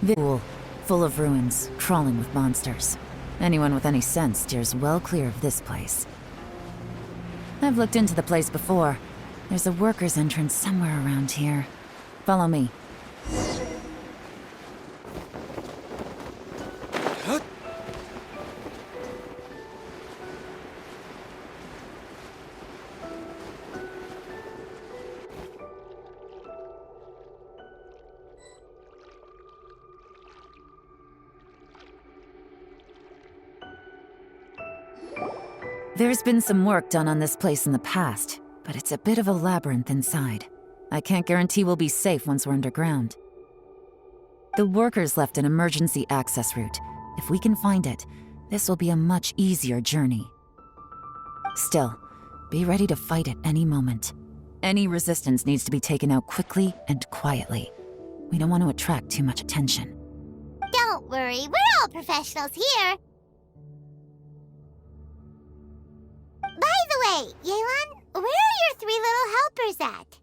The pool, full of ruins, crawling with monsters. Anyone with any sense steers well clear of this place. I've looked into the place before. There's a worker's entrance somewhere around here. Follow me. There's been some work done on this place in the past, but it's a bit of a labyrinth inside. I can't guarantee we'll be safe once we're underground. The workers left an emergency access route. If we can find it, this will be a much easier journey. Still, be ready to fight at any moment. Any resistance needs to be taken out quickly and quietly. We don't want to attract too much attention. Don't worry, we're all professionals here. By the way, Yelan, where are your 3 little helpers at?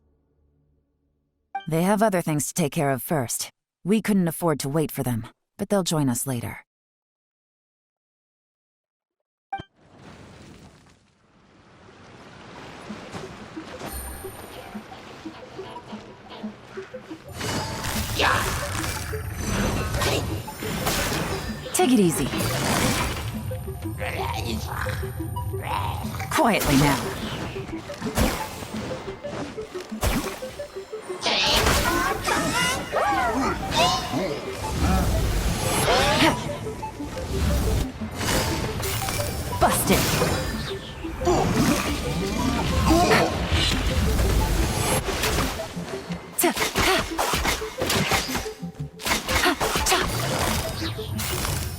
They have other things to take care of first. We couldn't afford to wait for them, but they'll join us later. Take it easy. Quietly now. Busted.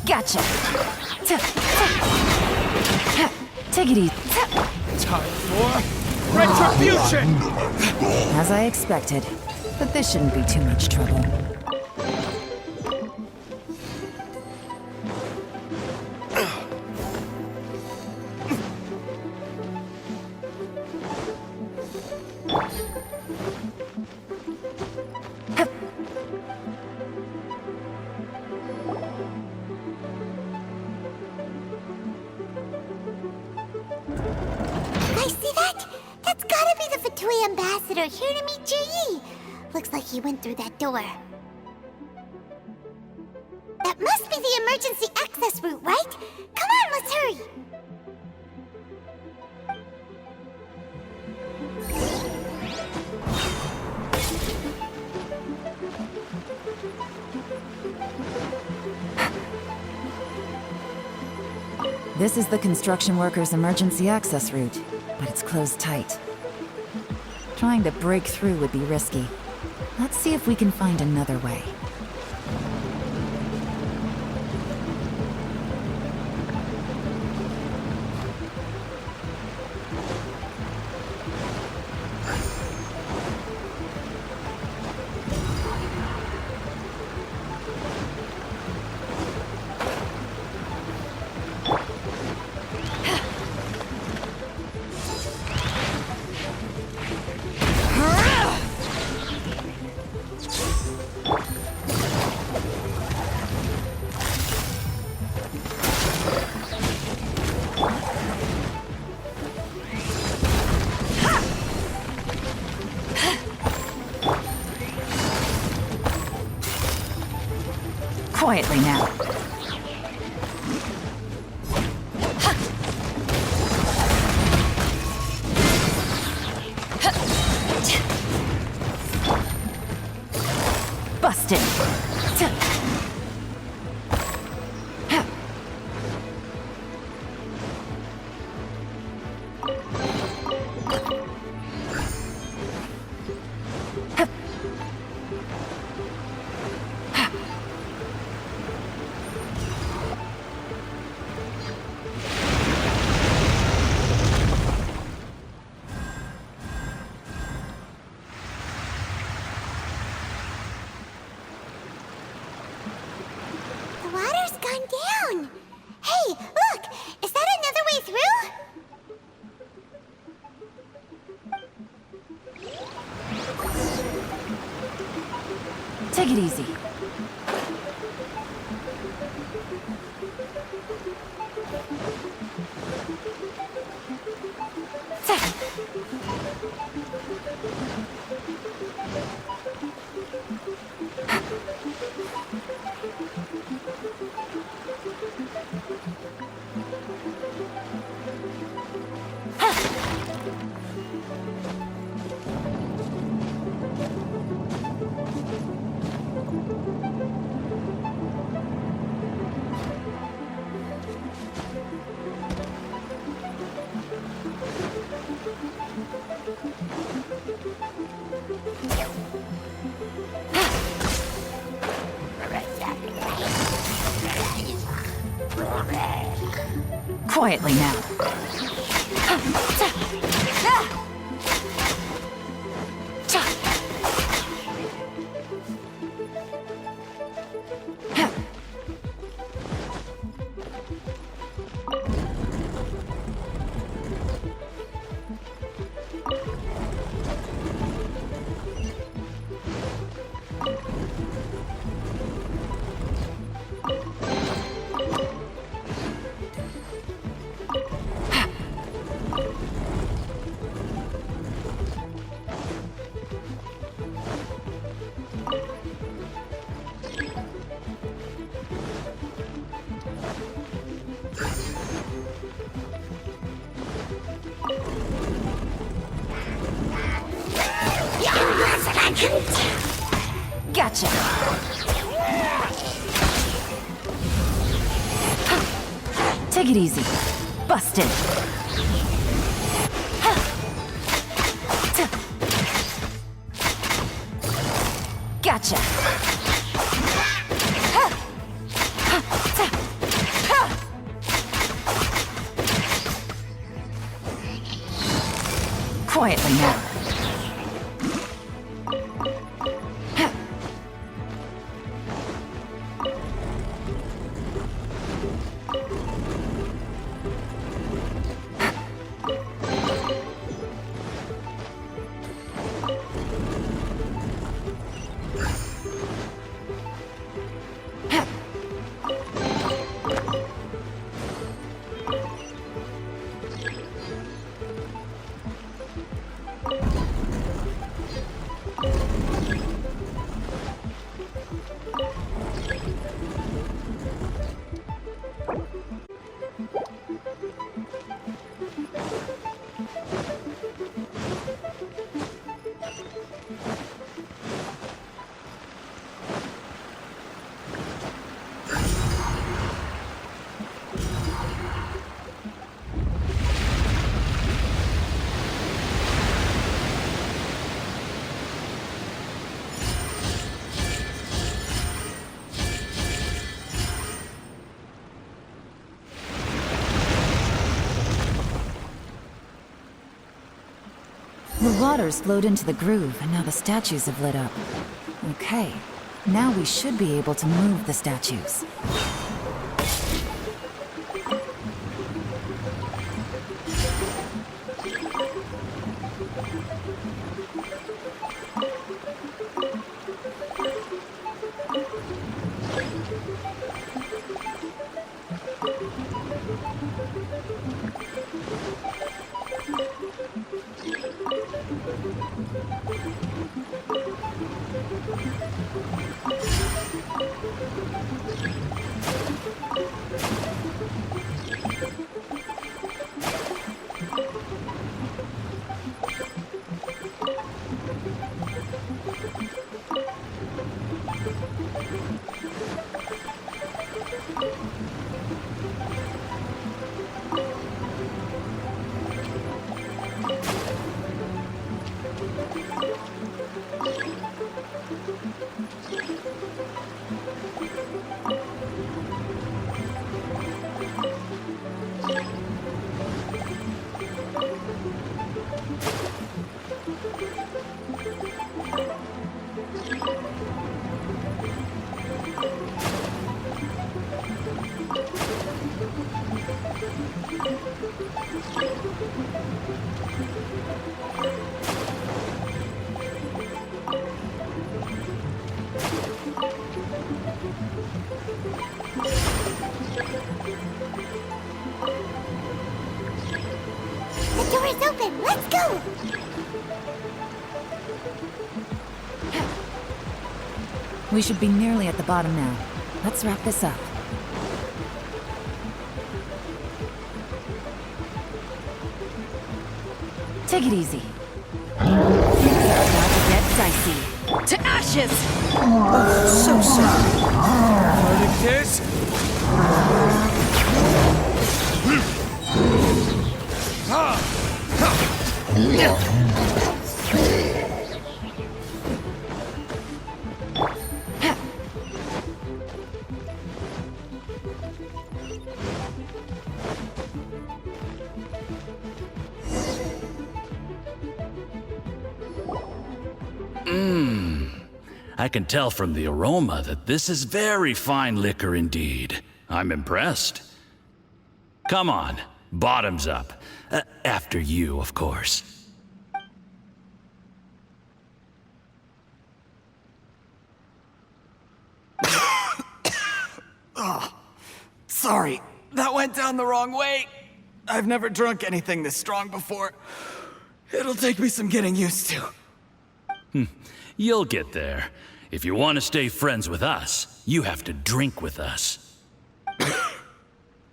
Gotcha. Take it easy. Time for retribution! As I expected, but this shouldn't be too much trouble. Ambassador here to meet Ji. Looks like he went through that door. That must be the emergency access route, right? Come on, let's hurry. This is the construction workers' emergency access route, but it's closed tight. Trying to break through would be risky. Let's see if we can find another way. Quietly now. Busted. Take it easy. Quietly now. Gotcha! Take it easy. Busted! Gotcha! Quietly now. The water's flowed into the groove, and now the statues have lit up. Okay, now we should be able to move the statues. The door is open. Let's go. We should be nearly at the bottom now. Let's wrap this up. Take it easy. About to get dicey. To ashes! So sad. Verdict is... I can tell from the aroma that this is very fine liquor indeed. I'm impressed. Come on, bottoms up. After you, of course. Sorry, that went down the wrong way. I've never drunk anything this strong before. It'll take me some getting used to. You'll get there. If you want to stay friends with us, you have to drink with us.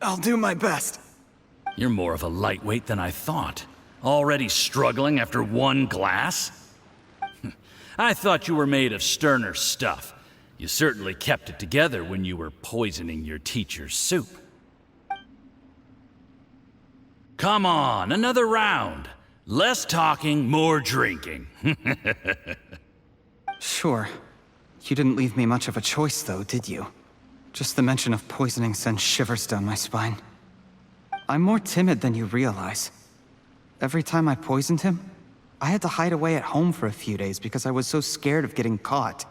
I'll do my best. You're more of a lightweight than I thought. Already struggling after one glass? I thought you were made of sterner stuff. You certainly kept it together when you were poisoning your teacher's soup. Come on, another round. Less talking, more drinking. Sure. You didn't leave me much of a choice, though, did you? Just the mention of poisoning sends shivers down my spine. I'm more timid than you realize. Every time I poisoned him, I had to hide away at home for a few days because I was so scared of getting caught.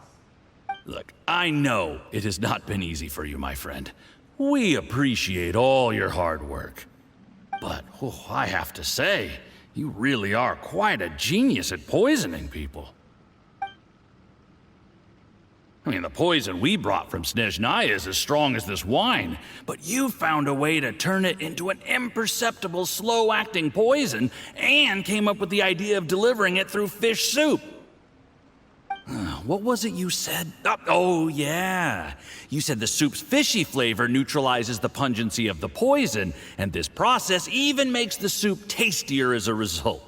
Look, I know it has not been easy for you, my friend. We appreciate all your hard work. But, I have to say, you really are quite a genius at poisoning people. I mean, the poison we brought from Snezhnaya is as strong as this wine, but you found a way to turn it into an imperceptible, slow-acting poison and came up with the idea of delivering it through fish soup. What was it you said? Oh, yeah. You said the soup's fishy flavor neutralizes the pungency of the poison, and this process even makes the soup tastier as a result.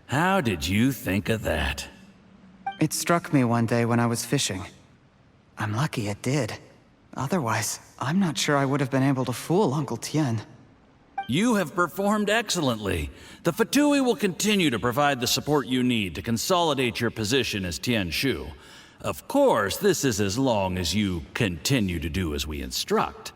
How did you think of that? It struck me one day when I was fishing. I'm lucky it did. Otherwise, I'm not sure I would have been able to fool Uncle Tien. You have performed excellently. The Fatui will continue to provide the support you need to consolidate your position as Tien Shu. Of course, this is as long as you continue to do as we instruct.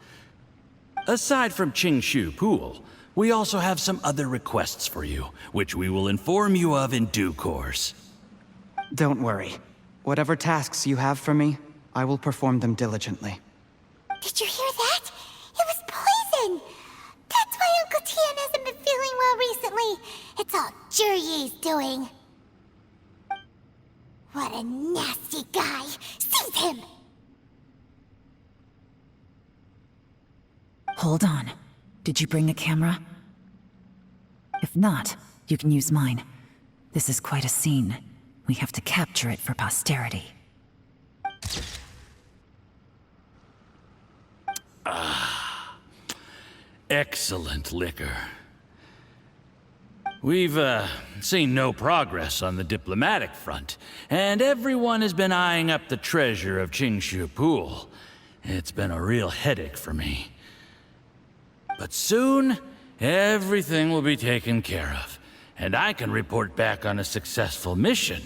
Aside from Qingshu Pool, we also have some other requests for you, which we will inform you of in due course. Don't worry. Whatever tasks you have for me, I will perform them diligently. Did you hear that? It was poison! That's why Uncle Tien hasn't been feeling well recently. It's all Jurye's doing. What a nasty guy! Seize him! Hold on. Did you bring a camera? If not, you can use mine. This is quite a scene. We have to capture it for posterity. Excellent liquor. We've, seen no progress on the diplomatic front, and everyone has been eyeing up the treasure of Qingshu Pool. It's been a real headache for me. But soon, everything will be taken care of, and I can report back on a successful mission.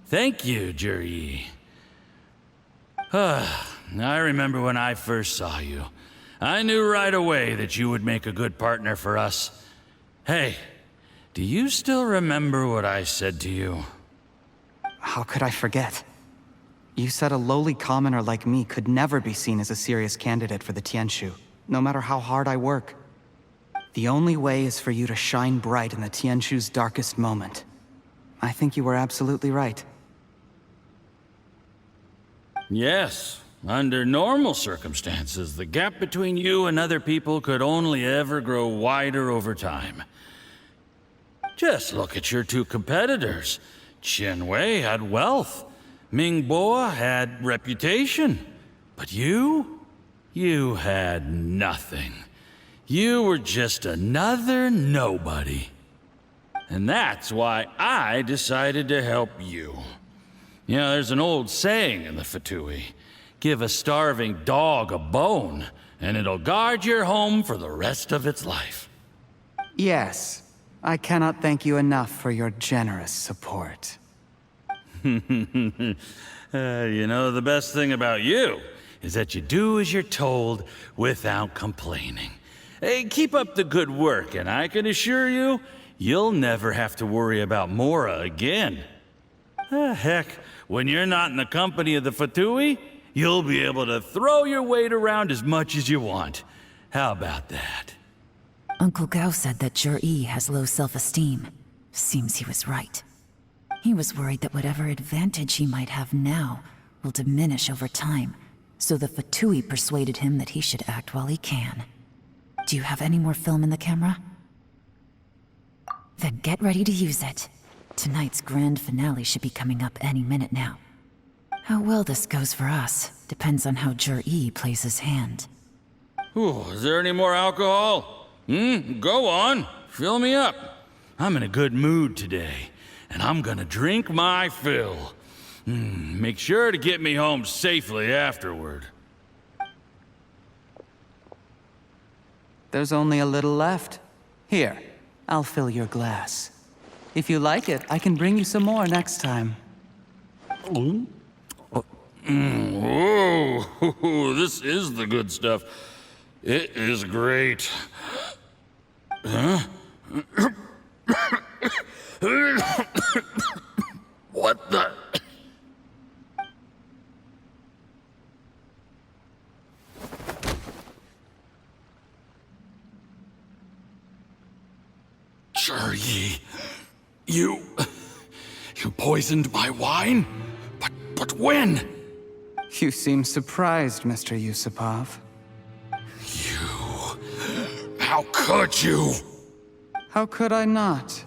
Thank you, Jurye. I remember when I first saw you. I knew right away that you would make a good partner for us. Hey, do you still remember what I said to you? How could I forget? You said a lowly commoner like me could never be seen as a serious candidate for the Tianshu, no matter how hard I work. The only way is for you to shine bright in the Tianshu's darkest moment. I think you were absolutely right. Yes. Under normal circumstances, the gap between you and other people could only ever grow wider over time. Just look at your two competitors. Chen Wei had wealth. Ming Bo had reputation. But you had nothing. You were just another nobody. And that's why I decided to help you. You know, there's an old saying in the Fatui. Give a starving dog a bone, and it'll guard your home for the rest of its life. Yes. I cannot thank you enough for your generous support. You know, the best thing about you is that you do as you're told without complaining. Hey, keep up the good work, and I can assure you, you'll never have to worry about Mora again. Heck, when you're not in the company of the Fatui, you'll be able to throw your weight around as much as you want. How about that? Uncle Gao said that Jur-E has low self-esteem. Seems he was right. He was worried that whatever advantage he might have now will diminish over time, so the Fatui persuaded him that he should act while he can. Do you have any more film in the camera? Then get ready to use it. Tonight's grand finale should be coming up any minute now. How well this goes for us depends on how Jur-E plays his hand. Ooh, is there any more alcohol? Go on. Fill me up. I'm in a good mood today, and I'm gonna drink my fill. Make sure to get me home safely afterward. There's only a little left. Here, I'll fill your glass. If you like it, I can bring you some more next time. Whoa, this is the good stuff. It is great. Huh? What the? Jur-E, you poisoned my wine? But when? You seem surprised, Mr. Yusupov. How could you? How could I not?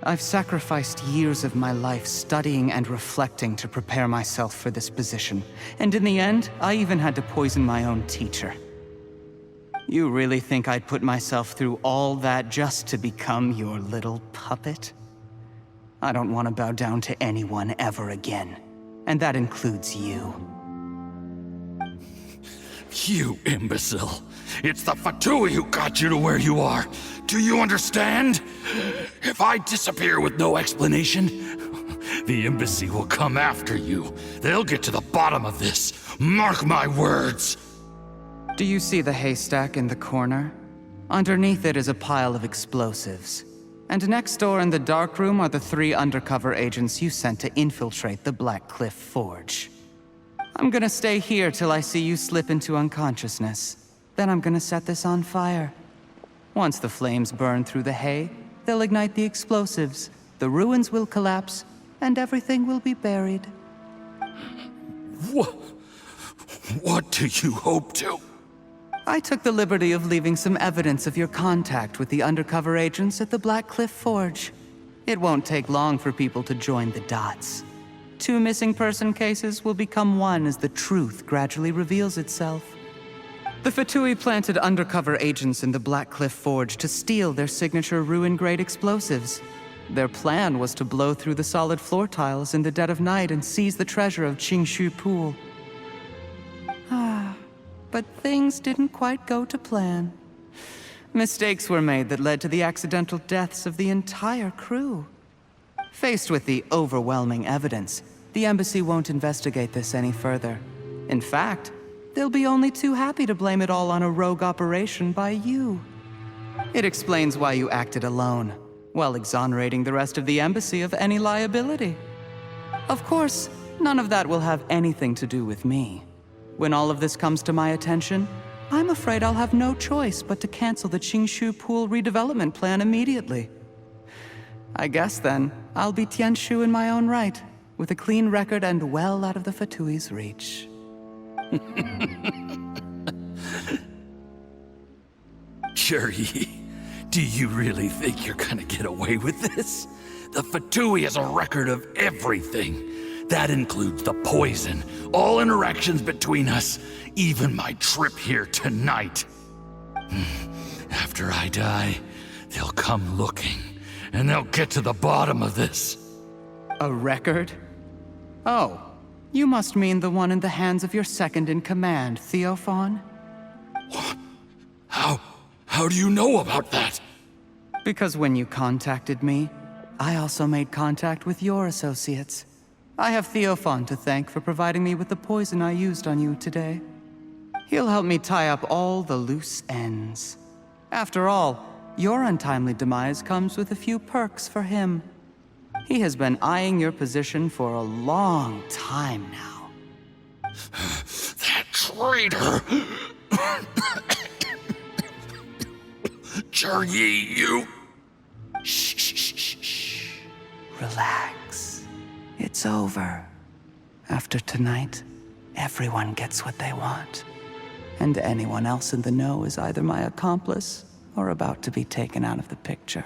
I've sacrificed years of my life studying and reflecting to prepare myself for this position. And in the end, I even had to poison my own teacher. You really think I'd put myself through all that just to become your little puppet? I don't want to bow down to anyone ever again. And that includes you. You imbecile. It's the Fatui who got you to where you are. Do you understand? If I disappear with no explanation, the embassy will come after you. They'll get to the bottom of this. Mark my words. Do you see the haystack in the corner? Underneath it is a pile of explosives. And next door in the dark room are the 3 undercover agents you sent to infiltrate the Black Cliff Forge. I'm gonna stay here till I see you slip into unconsciousness. Then I'm gonna set this on fire. Once the flames burn through the hay, they'll ignite the explosives, the ruins will collapse, and everything will be buried. What do you hope to? I took the liberty of leaving some evidence of your contact with the undercover agents at the Black Cliff Forge. It won't take long for people to join the dots. 2 missing person cases will become one as the truth gradually reveals itself. The Fatui planted undercover agents in the Black Cliff Forge to steal their signature ruin-grade explosives. Their plan was to blow through the solid floor tiles in the dead of night and seize the treasure of Qingshu Pool. But things didn't quite go to plan. Mistakes were made that led to the accidental deaths of the entire crew. Faced with the overwhelming evidence, the embassy won't investigate this any further. In fact, they'll be only too happy to blame it all on a rogue operation by you. It explains why you acted alone, while exonerating the rest of the embassy of any liability. Of course, none of that will have anything to do with me. When all of this comes to my attention, I'm afraid I'll have no choice but to cancel the Qingshu Pool redevelopment plan immediately. I guess then, I'll be Tianshu in my own right, with a clean record and well out of the Fatui's reach. Jur-E, do you really think you're gonna get away with this? The Fatui has a record of everything. That includes the poison, all interactions between us, even my trip here tonight. After I die, they'll come looking, and they'll get to the bottom of this. A record? Oh, you must mean the one in the hands of your second-in-command, Theophan? What? How do you know about that? Because when you contacted me, I also made contact with your associates. I have Theophan to thank for providing me with the poison I used on you today. He'll help me tie up all the loose ends. After all, your untimely demise comes with a few perks for him. He has been eyeing your position for a long time now. That traitor! Juryi, you... Shh. Relax. It's over. After tonight, everyone gets what they want. And anyone else in the know is either my accomplice or about to be taken out of the picture.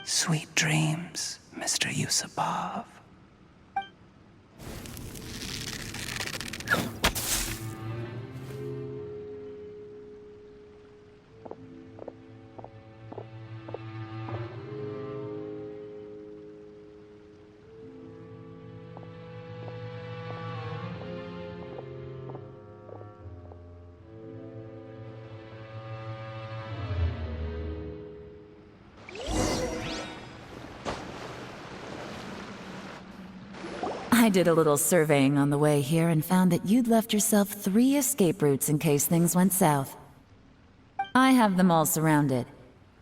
Sweet dreams, Mr. Yusupov. I did a little surveying on the way here and found that you'd left yourself 3 escape routes in case things went south. I have them all surrounded.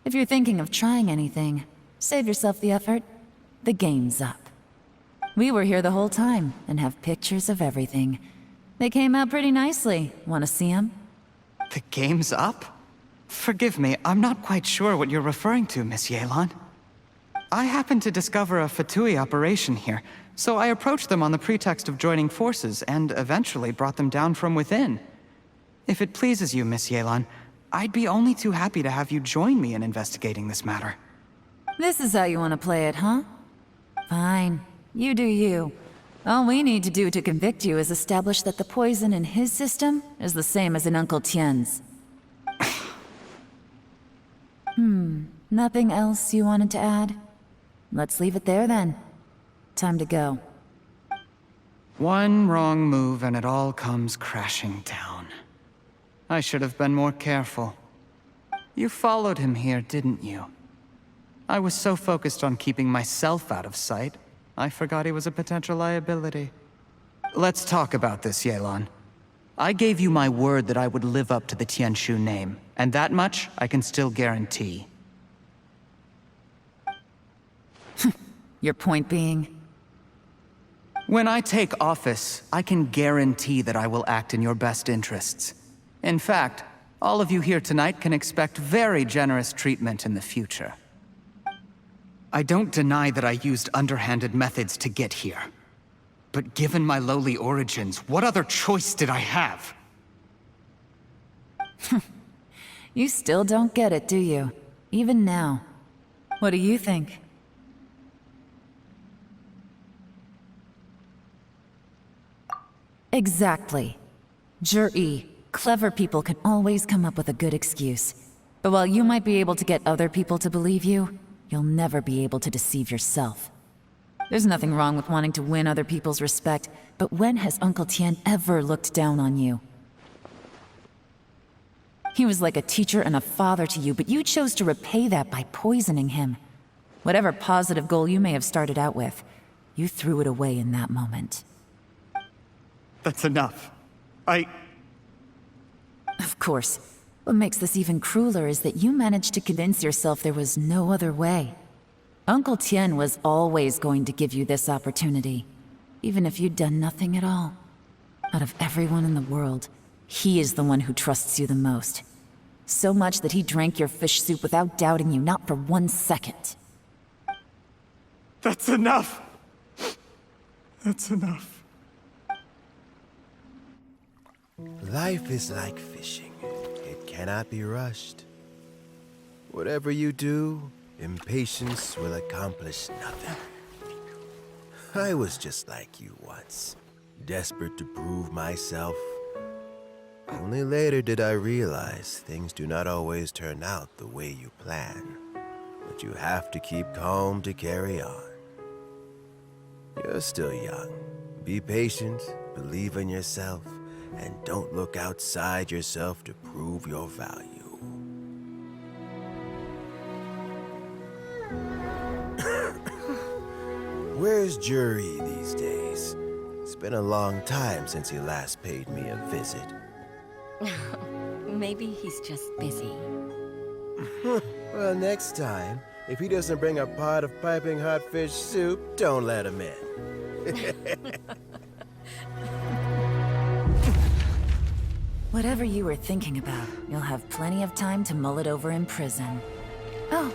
If you're thinking of trying anything, save yourself the effort. The game's up. We were here the whole time and have pictures of everything. They came out pretty nicely. Want to see them? The game's up? Forgive me, I'm not quite sure what you're referring to, Miss Yelan. I happened to discover a Fatui operation here, so I approached them on the pretext of joining forces and eventually brought them down from within. If it pleases you, Miss Yelan, I'd be only too happy to have you join me in investigating this matter. This is how you want to play it, huh? Fine. You do you. All we need to do to convict you is establish that the poison in his system is the same as in Uncle Tien's. Nothing else you wanted to add? Let's leave it there then. Time to go. One wrong move and it all comes crashing down. I should have been more careful. You followed him here, didn't you? I was so focused on keeping myself out of sight, I forgot he was a potential liability. Let's talk about this, Yelan. I gave you my word that I would live up to the Tianshu name, and that much I can still guarantee. Your point being? When I take office, I can guarantee that I will act in your best interests. In fact, all of you here tonight can expect very generous treatment in the future. I don't deny that I used underhanded methods to get here. But given my lowly origins, what other choice did I have? You still don't get it, do you? Even now. What do you think? Exactly. Jur-E, clever people can always come up with a good excuse. But while you might be able to get other people to believe you, you'll never be able to deceive yourself. There's nothing wrong with wanting to win other people's respect, but when has Uncle Tien ever looked down on you? He was like a teacher and a father to you, but you chose to repay that by poisoning him. Whatever positive goal you may have started out with, you threw it away in that moment. That's enough. Of course. What makes this even crueler is that you managed to convince yourself there was no other way. Uncle Tien was always going to give you this opportunity, even if you'd done nothing at all. Out of everyone in the world, he is the one who trusts you the most. So much that he drank your fish soup without doubting you, not for 1 second. That's enough! That's enough. Life is like fishing. It cannot be rushed. Whatever you do, impatience will accomplish nothing. I was just like you once, desperate to prove myself. Only later did I realize things do not always turn out the way you plan. But you have to keep calm to carry on. You're still young. Be patient, believe in yourself, and don't look outside yourself to prove your value. Where's Jur-E these days? It's been a long time since he last paid me a visit. Maybe he's just busy. Well, next time, If he doesn't bring a pot of piping hot fish soup, don't let him in. Whatever you were thinking about, you'll have plenty of time to mull it over in prison. Oh,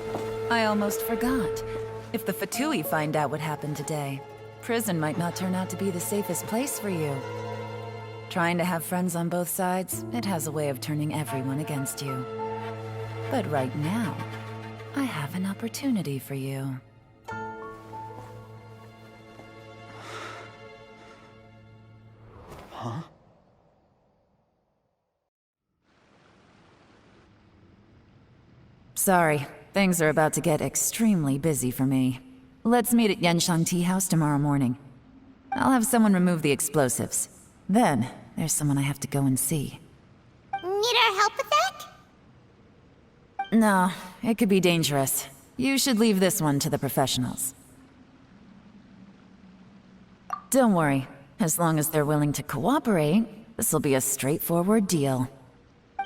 I almost forgot. If the Fatui find out what happened today, prison might not turn out to be the safest place for you. Trying to have friends on both sides, it has a way of turning everyone against you. But right now, I have an opportunity for you. Huh? Sorry, things are about to get extremely busy for me. Let's meet at Genshin Tea House tomorrow morning. I'll have someone remove the explosives. Then, there's someone I have to go and see. Need our help with that? No, it could be dangerous. You should leave this one to the professionals. Don't worry. As long as they're willing to cooperate, this'll be a straightforward deal.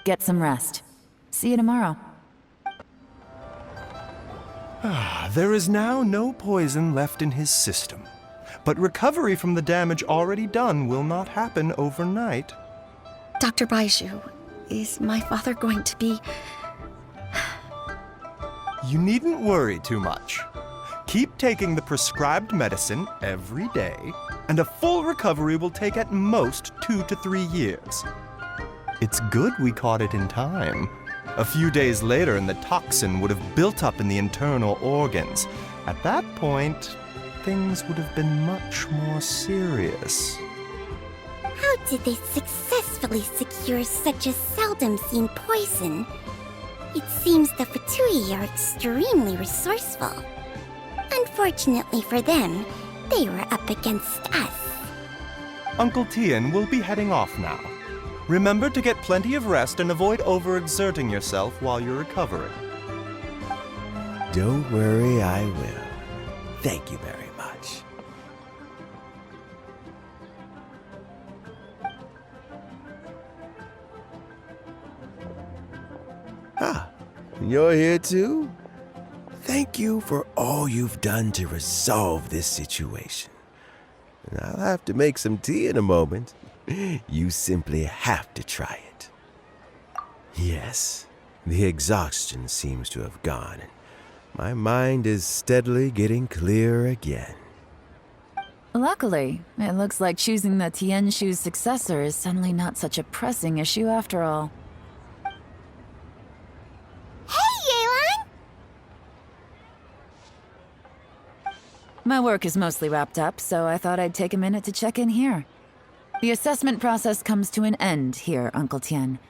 Get some rest. See you tomorrow. There is now no poison left in his system. But recovery from the damage already done will not happen overnight. Dr. Baiju, is my father going to be... You needn't worry too much. Keep taking the prescribed medicine every day, and a full recovery will take at most 2 to 3 years. It's good we caught it in time. A few days later, and the toxin would have built up in the internal organs. At that point, things would have been much more serious. How did they successfully secure such a seldom-seen poison? It seems the Fatui are extremely resourceful. Unfortunately for them, they were up against us. Uncle Tian will be heading off now. Remember to get plenty of rest and avoid overexerting yourself while you're recovering. Don't worry, I will. Thank you very much. Ah, you're here too? Thank you for all you've done to resolve this situation. And I'll have to make some tea in a moment. You simply have to try it. Yes, the exhaustion seems to have gone, and my mind is steadily getting clearer again. Luckily, it looks like choosing the Tianshu's successor is suddenly not such a pressing issue after all. Hey, Yelan! My work is mostly wrapped up, so I thought I'd take a minute to check in here. The assessment process comes to an end here, Uncle Tian.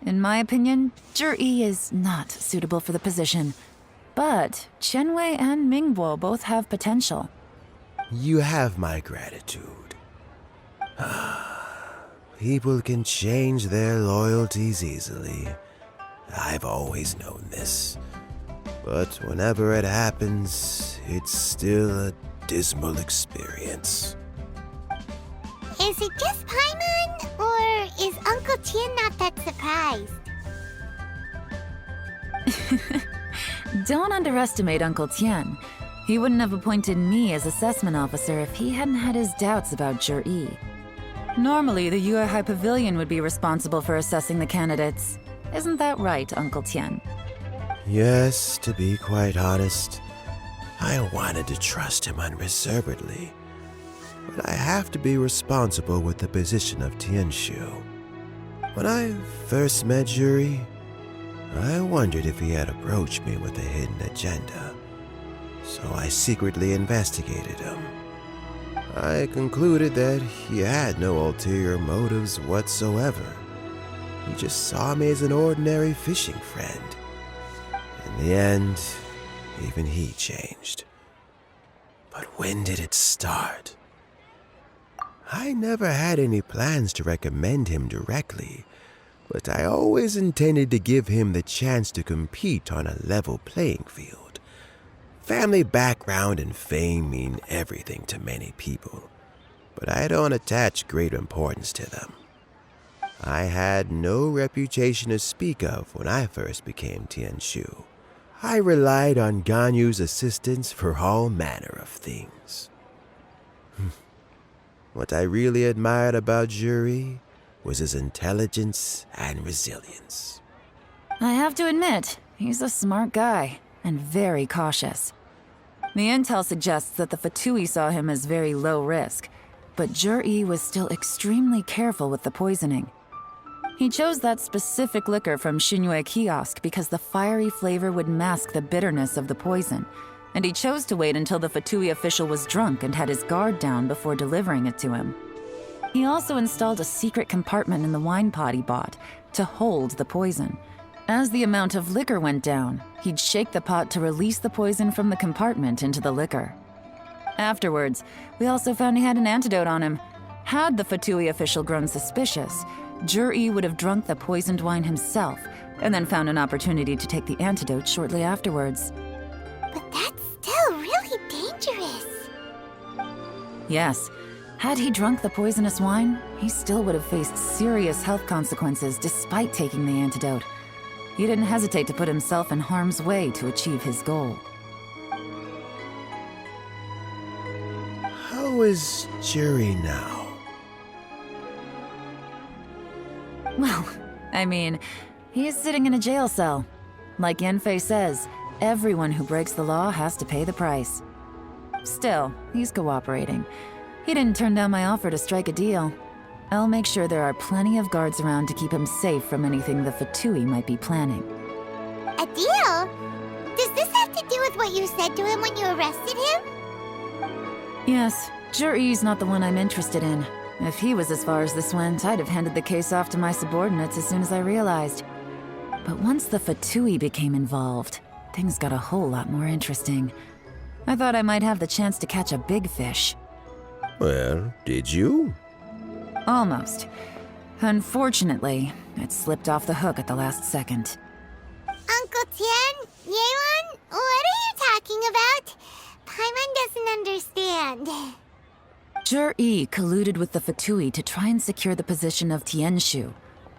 In my opinion, Zhi is not suitable for the position. But Qianwei and Mingbo both have potential. You have my gratitude. People can change their loyalties easily. I've always known this. But whenever it happens, it's still a dismal experience. Is it just Paimon, or is Uncle Tian not that surprised? Don't underestimate Uncle Tian. He wouldn't have appointed me as assessment officer if he hadn't had his doubts about Zhi. Normally, the Yuehai Pavilion would be responsible for assessing the candidates. Isn't that right, Uncle Tian? Yes, to be quite honest, I wanted to trust him unreservedly. But I have to be responsible with the position of Tianshu. When I first met Zhi, I wondered if he had approached me with a hidden agenda. So I secretly investigated him. I concluded that he had no ulterior motives whatsoever. He just saw me as an ordinary fishing friend. In the end, even he changed. But when did it start? I never had any plans to recommend him directly, but I always intended to give him the chance to compete on a level playing field. Family background and fame mean everything to many people, but I don't attach great importance to them. I had no reputation to speak of when I first became Tianshu. I relied on Ganyu's assistance for all manner of things. What I really admired about Juri was his intelligence and resilience. I have to admit, he's a smart guy, and very cautious. The intel suggests that the Fatui saw him as very low risk, but Juri was still extremely careful with the poisoning. He chose that specific liquor from Xinyue Kiosk because the fiery flavor would mask the bitterness of the poison, and he chose to wait until the Fatui official was drunk and had his guard down before delivering it to him. He also installed a secret compartment in the wine pot he bought to hold the poison. As the amount of liquor went down, he'd shake the pot to release the poison from the compartment into the liquor. Afterwards, we also found he had an antidote on him. Had the Fatui official grown suspicious, Juri would have drunk the poisoned wine himself, and then found an opportunity to take the antidote shortly afterwards. But that's still really dangerous. Yes, had he drunk the poisonous wine, he still would have faced serious health consequences despite taking the antidote. He didn't hesitate to put himself in harm's way to achieve his goal. How is Juri now? Well, I mean, he's sitting in a jail cell. Like Yanfei says, everyone who breaks the law has to pay the price. Still, he's cooperating. He didn't turn down my offer to strike a deal. I'll make sure there are plenty of guards around to keep him safe from anything the Fatui might be planning. A deal? Does this have to do with what you said to him when you arrested him? Yes, Juri's not the one I'm interested in. If he was as far as this went, I'd have handed the case off to my subordinates as soon as I realized. But once the Fatui became involved, things got a whole lot more interesting. I thought I might have the chance to catch a big fish. Well, did you? Almost. Unfortunately, it slipped off the hook at the last second. Uncle Tian? Yeon? What are you talking about? Paimon doesn't understand. Jur-E colluded with the Fatui to try and secure the position of Tianshu.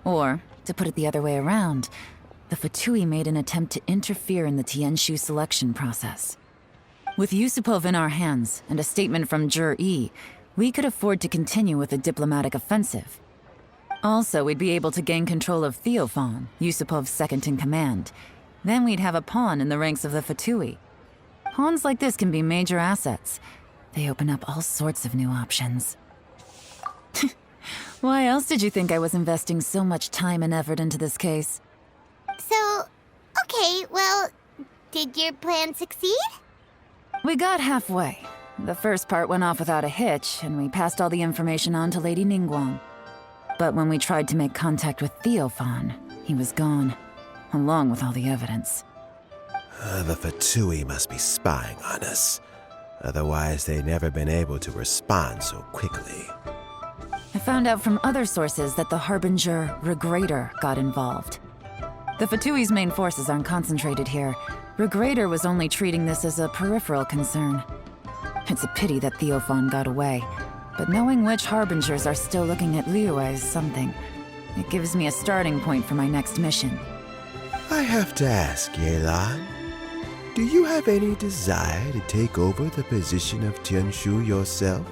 Or, to put it the other way around, the Fatui made an attempt to interfere in the Tianshu selection process. With Yusupov in our hands and a statement from Jur-E, we could afford to continue with a diplomatic offensive. Also, we'd be able to gain control of Theophan, Yusupov's second-in-command. Then we'd have a pawn in the ranks of the Fatui. Pawns like this can be major assets. They open up all sorts of new options. Why else did you think I was investing so much time and effort into this case? So, okay, well, did your plan succeed? We got halfway. The first part went off without a hitch, and we passed all the information on to Lady Ningguang. But when we tried to make contact with Theophan, he was gone, along with all the evidence. The Fatui must be spying on us. Otherwise, they'd never been able to respond so quickly. I found out from other sources that the Harbinger Regrator got involved. The Fatui's main forces aren't concentrated here. Regrator was only treating this as a peripheral concern. It's a pity that Theophan got away, but knowing which Harbingers are still looking at Liyue is something. It gives me a starting point for my next mission. I have to ask, Yelan, do you have any desire to take over the position of Tianshu yourself?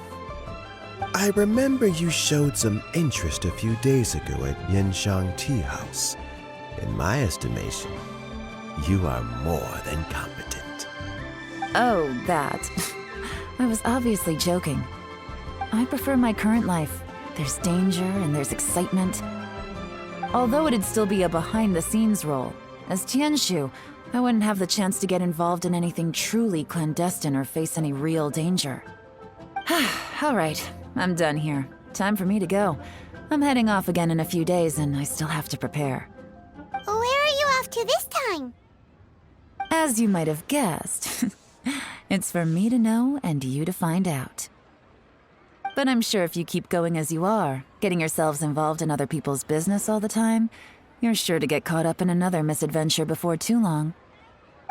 I remember you showed some interest a few days ago at Yenshang Tea House. In my estimation, you are more than competent. Oh, that. I was obviously joking. I prefer my current life. There's danger and there's excitement. Although it'd still be a behind-the-scenes role, as Tianshu, I wouldn't have the chance to get involved in anything truly clandestine or face any real danger. All right, I'm done here. Time for me to go. I'm heading off again in a few days and I still have to prepare. Where are you off to this time? As you might have guessed, it's for me to know and you to find out. But I'm sure if you keep going as you are, getting yourselves involved in other people's business all the time, you're sure to get caught up in another misadventure before too long.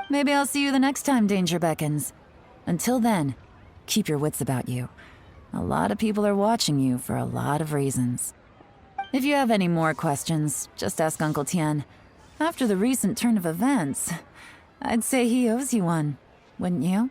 Maybe I'll see you the next time danger beckons. Until then, keep your wits about you. A lot of people are watching you for a lot of reasons. If you have any more questions, just ask Uncle Tian. After the recent turn of events, I'd say he owes you one, wouldn't you?